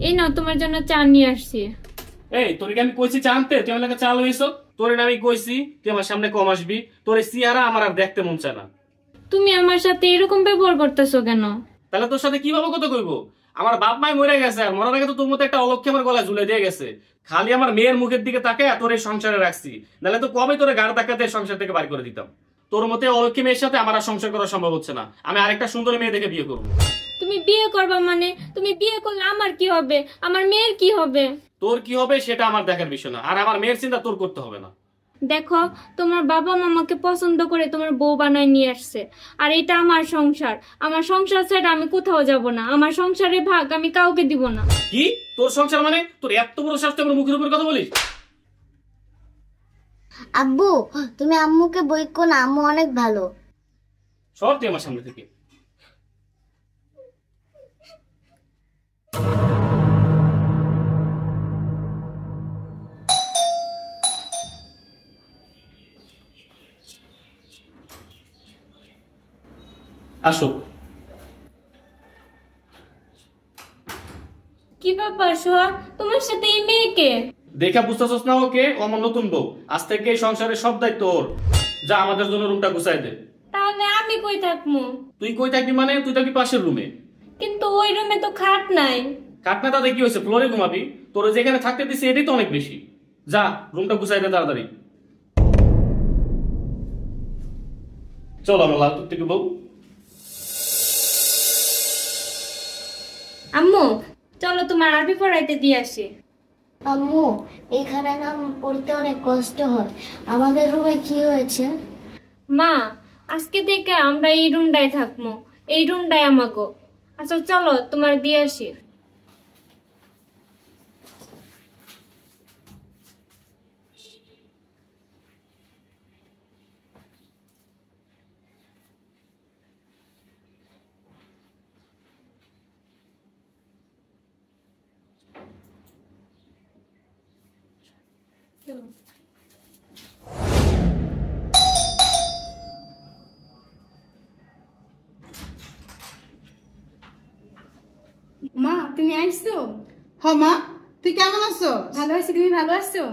এই নাও তোমার জন্য চা নিয়ে আসছি। এই তোরকে আমি কইছি চা আনতে, তুই আমার লাগে চা লইছ? তোরে আমি কইছি তুই আমার সামনে কম আসবি, তোর এই চেহারা আমার আর দেখতে মন চায় না। তুমি আমার সাথে এরকম ব্যবহার করতেছো কেন? তাহলে তোর সাথে কিভাবে কথা কইবো? আমার বাপ মাই মরে গেছে, আর মরার আগে তো তোর মতো একটা অলক্ষ্যে আমার গলায় ঝুলে দিয়ে গেছে। খালি আমার মেয়ের মুখের দিকে তাকে তোর এই সংসারে রাখছি, নাহলে তো কবে তোরে গাড় ধাক্কাতে সংসার থেকে বাড়ি করে দিতাম। তোর মতো অলক্ষ্যে মেয়ের সাথে আমার আর সংসার করা সম্ভব হচ্ছে না। আমি আরেকটা সুন্দর মেয়ে দেখে বিয়ে করবো। তুমি বিয়ে করবা মানে? তুমি বিয়ে করলে আমার কি হবে, আমার মেয়ের কি হবে? তোর কি হবে সেটা আমার দেখার বিষয় না, আর আমার মেয়ের চিন্তা তোর করতে হবে না। দেখো, তোমার বাবা মামাকে পছন্দ করে তোমার বউ বানায় নিয়ে আসছে, আর এটা আমার সংসার। আমার সংসার ছেড়ে আমি কোথাও যাব না। আমার সংসারের ভাগ আমি কাউকে দিব না। কি তোর সংসার মানে? তোর এত বড় শাস্তি আমার মুখের উপর কথা বলিস? আব্বু, তুমি আম্মুকে বইকো না, আম্মু অনেক ভালো। সর তুই আমার সামনে থেকে। আসো। কি ব্যাপার সোহা, তোমার সাথে এই মেয়েকে? দেখা বুঝতেছস না ওকে? ও আমার নতুন বউ। আজ থেকে এই সংসারের সব দায়িত্ব ওর। যা আমাদের জন্য রুমটা গুছাই দে। তাহলে আমি কই থাকবো? তুই কই থাকবি মানে? তুই থাকবি পাশের রুমে। কিন্তু ওই রুমে তো খাট নাই। খাট না তাতে কি হয়েছে? ফ্লোরে ঘুমাবি। তোর যেখানে থাকতে দিছি এটাই তো অনেক বেশি। যা রুমটা গুছাই দে তাড়াতাড়ি। চল আমার লাল টুকটুকি বউ। আম্মু চলো তোমার আরবি পড়াইতে দিয়ে আসি। আম্মু, এখানে না পড়তে অনেক কষ্ট হয়। আমাদের রুমে কি হয়েছে? মা, আজকে থেকে আমরা এই রুমটায় থাকবো। এই রুমটাই আমাগো। আচ্ছা চলো তোমার দিয়ে আসি। মা, তুমি আইছো? হ মা, তুই কেমন আছো? ভালো আছি, তুমি ভালো আছো?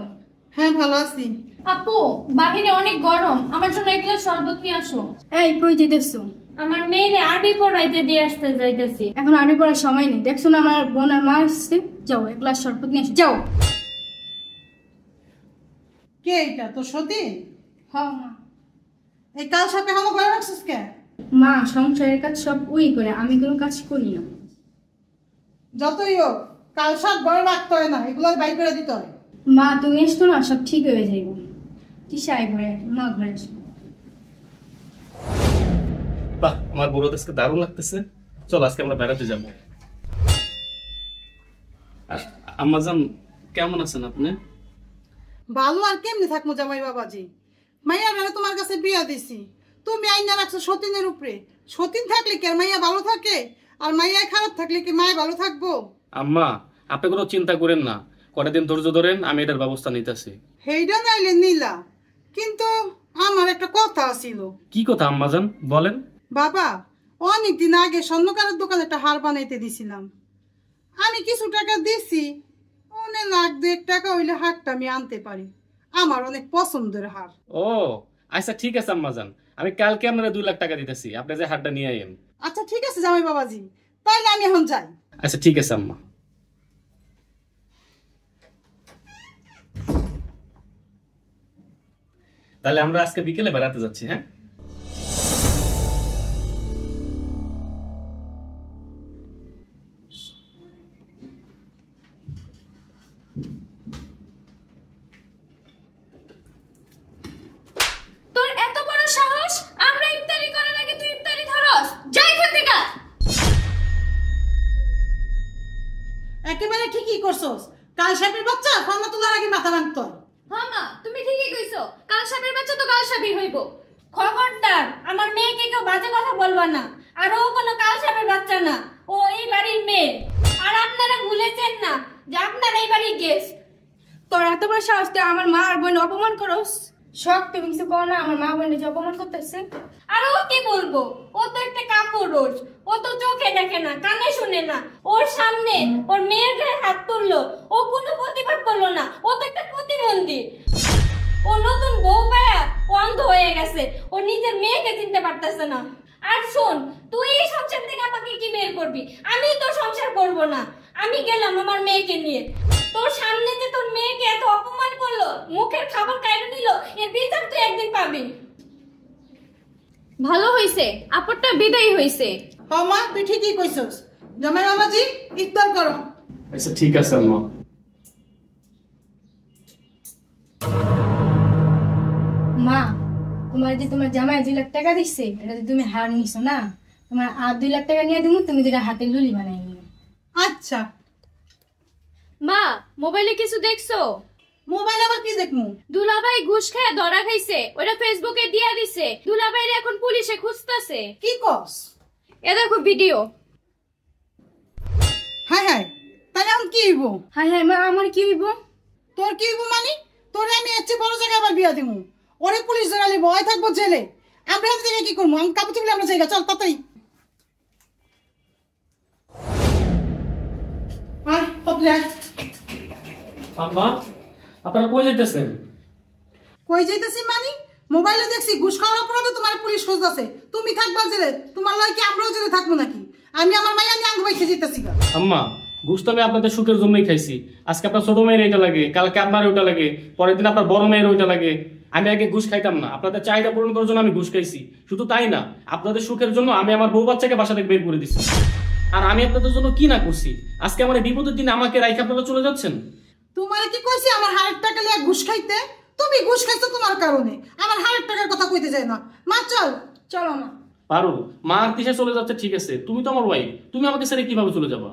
হ্যাঁ ভালো আছি। আপু, বাহিরে অনেক গরম, আমার জন্য এক গ্লাস শরবত নিয়ে আসো। এই কই যেতেছো? আমার মেয়েরে আরবি পড়াইতে দিয়ে আসতে যাইতেছি। এখন আরবি পড়ার সময় নেই, দেখছো না আমার বোন আর মা আসছে। যাও এক গ্লাস শরবত নিয়ে আসো, যাও। কে এটা? তোর সতীন? হ্যাঁ মা। এই কাল সাপে এখনো ঘরে রাখছিস কে? মা, সংসারের কাজ সব ওই করে, আমি কোনো কাজ করি না। যতই হোক, কাল সাপ ঘরে রাখতে হয় না, এগুলো বাইর করে দিতে হয়। মা তুমি এসছো না, সব ঠিক হয়ে যাইব। কিসাই ঘরে, মা ঘরে আসো। বাহ, আমার বুড়ো আজকে দারুণ লাগতেছে। চল আজকে আমরা বেড়াতে যাবো। আম্মাজান কেমন আছেন আপনি? ভালো আর কেমনি থাকবো জামাই বাবাজি? মাইয়া বেড়ে তোমার কাছে বিয়া দিছি, তুমি আইনা রাখছো সতীনের উপরে। সতীন থাকলে কি আর মাইয়া ভালো থাকে? আর মাইয়া খারাপ থাকলে কি মায়া ভালো থাকবো? আম্মা, আপনি কোনো চিন্তা করেন না, কয়দিন ধৈর্য ধরেন, আমি এটার ব্যবস্থা নিতেছি। হেইডা নাইলে নিলা, কিন্তু আমার একটা কথা ছিল। কি কথা আম্মাজান বলেন? বাবা, অনেকদিন আগে স্বর্ণকারের দোকানে একটা হার বানাইতে দিছিলাম। আমি কিছু টাকা দিছি, অনেক লাখ 2 টাকা হইলে হারটা আমি আনতে পারি। আমার অনেক পছন্দের হার। ও আচ্ছা ঠিক আছে আম্মাজান, আমি কালকে আপনারা 2 লাখ টাকা দিতেছি, আপনি যে হারটা নিয়ে আইন। আচ্ছা ঠিক আছে জামাই বাবাজি, তাইলে আমি এখন যাই। আচ্ছা ঠিক আছে আম্মা। তাহলে আমরা আজকে বিকেলে বেড়াতে যাচ্ছি। হ্যাঁ তোর এত বড় সাহস, আমরা ইফতারি করার আগে তুই ইফতারি ধরস? যাই এখান থেকে। একেবারে ঠিকই করছস। কাল সাপের বাচ্চা ফান্না তোলার আগে মাথা ভাঙত। হ্যাঁ মা, তুমি ঠিকই কইছো, কাল সাপের বাচ্চা তো কাল সাপই হইব। খবরদার, আমার মেয়েকে কেউ বাজে কথা বলবা না। আর ও কোনো কাল সাপের বাচ্চা না, ও এই বাড়ির মেয়ে। আর আপনারা ভুলেছেন না যে আপনারা এই বাড়ির গেস্ট। তোর এত বড় সাহস, তুই আমার মা আর বোন অপমান করস? শখ তুমি কিছু করো না, আমার মা বোনের যে অপমান করতেছে। আর ও কি বলবো, ও তো একটা কাপুরুষ, ও তো চোখে দেখে না, কানে শুনে না। ওর সামনে ওর মেয়ের গায়ে হাত তুললো, ও কোনো প্রতিবাদ করলো না, ও তো একটা প্রতিবন্ধী। ও নতুন বউ পায়া ও অন্ধ হয়ে গেছে, ও নিজের মেয়েকে চিনতে পারতেছে না। আর শোন, তুই এই সংসার থেকে আমাকে কি বের করবি? আমি তো সংসার করব না, আমি গেলাম আমার মেয়েকে নিয়ে। তোর সামনে যে তোর মেয়েকে এত অপমান করলো, মুখের খাবার কাইড়ে নিল, এর বিচার তুই একদিন পাবি। ভালো হইছে, আপরটা বিদায় হইছে। মা তুই ঠিকই কইছস। জামাই বাবাজি ইফতার করো। আচ্ছা ঠিক আছে আম্মা। মা, তোমার জামাই 2 লাখ টাকা দিচ্ছে, এটা তুমি হার নিছো না, তোমার আর 2 লাখ টাকা নিয়ে দিমু, তুমি 2টা হাতে লুলি বানাই নিও। আচ্ছা। মা, মোবাইলে কিছু দেখছো? মোবাইল আবার কি দেখমু? দুলাভাই ঘুষ খায় ধরা খাইছে, ওটা ফেসবুকে দিয়া দিছে। দুলাভাইরে এখন পুলিশে খুঁজতাছে। কি কস? এ দেখো ভিডিও। হ্যাঁ হ্যাঁ, তাহলে এখন কি হইব? হায় হায় মা, আমার কি হইব? তোর কি হইব মানে? তোরে আমি এর চেয়ে বড় জায়গায় আবার বিয়া দিমু। ওরে পুলিশ ধরালে ভয় থাকবো জেলে। আমরা এখান থেকে কি করবো? আমি কাপড় চুপলে আমরা জায়গা, চল তাড়াতাড়ি আয় পত্রে আয়। আম্মা আপনারা কই যাইতেছেন? কই যাইতেছি মানে? মোবাইলে দেখছি ঘুষ খাওয়ার অপরাধে তোমার পুলিশ খুঁজতেছে, তুমি থাকবা জেলে। তোমার লয় কি আমরাও জেলে থাকবো নাকি? আমি আমার মাইয়া নিয়ে আঙ্গ বাইকে যেতেছি। আম্মা ঘুষ তো আমি আপনাদের সুখের জন্যই খাইছি। আজকে আপনার ছোট মেয়ের এটা লাগে, কালকে আপনার ওটা লাগে, পরের দিন আপনার বড় মেয়ের ওইটা লাগে। আমি আগে ঘুষ খাইতাম না, আপনাদের চাহিদা পূরণ করার জন্য আমি ঘুষ খাইছি। শুধু তাই না, আপনাদের সুখের জন্য আমি আমার বউ বাচ্চাকে বাসা থেকে বের করে দিচ্ছি। আর আমি আপনাদের জন্য কি না করছি? আজকে আমার এই বিপদের দিনে আমাকে রাইখে আপনারা চলে যাচ্ছেন। তোমার কি কইছি আমার 1,000 টাকা লিয়া ঘুষ খাইতে? তুমি ঘুষ খাইছো তোমার কারণে, আমার 1,000 টাকার কথা কইতে যায় না। মা চল। চলো মা। পারো মা আর দিশে চলে যাচ্ছে ঠিক আছে, তুমি তো আমার ওয়াইফ, তুমি আমাকে ছেড়ে কিভাবে চলে যাবা?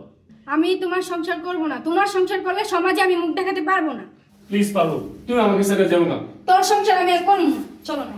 আমি তোমার সংসার করব না, তোমার সংসার করলে সমাজে আমি মুখ দেখাতে পারবো না। প্লিজ পারো, তুমি আমাকে ছেড়ে যাও না। তোর সংসার আমি আর করবো না, চলো না।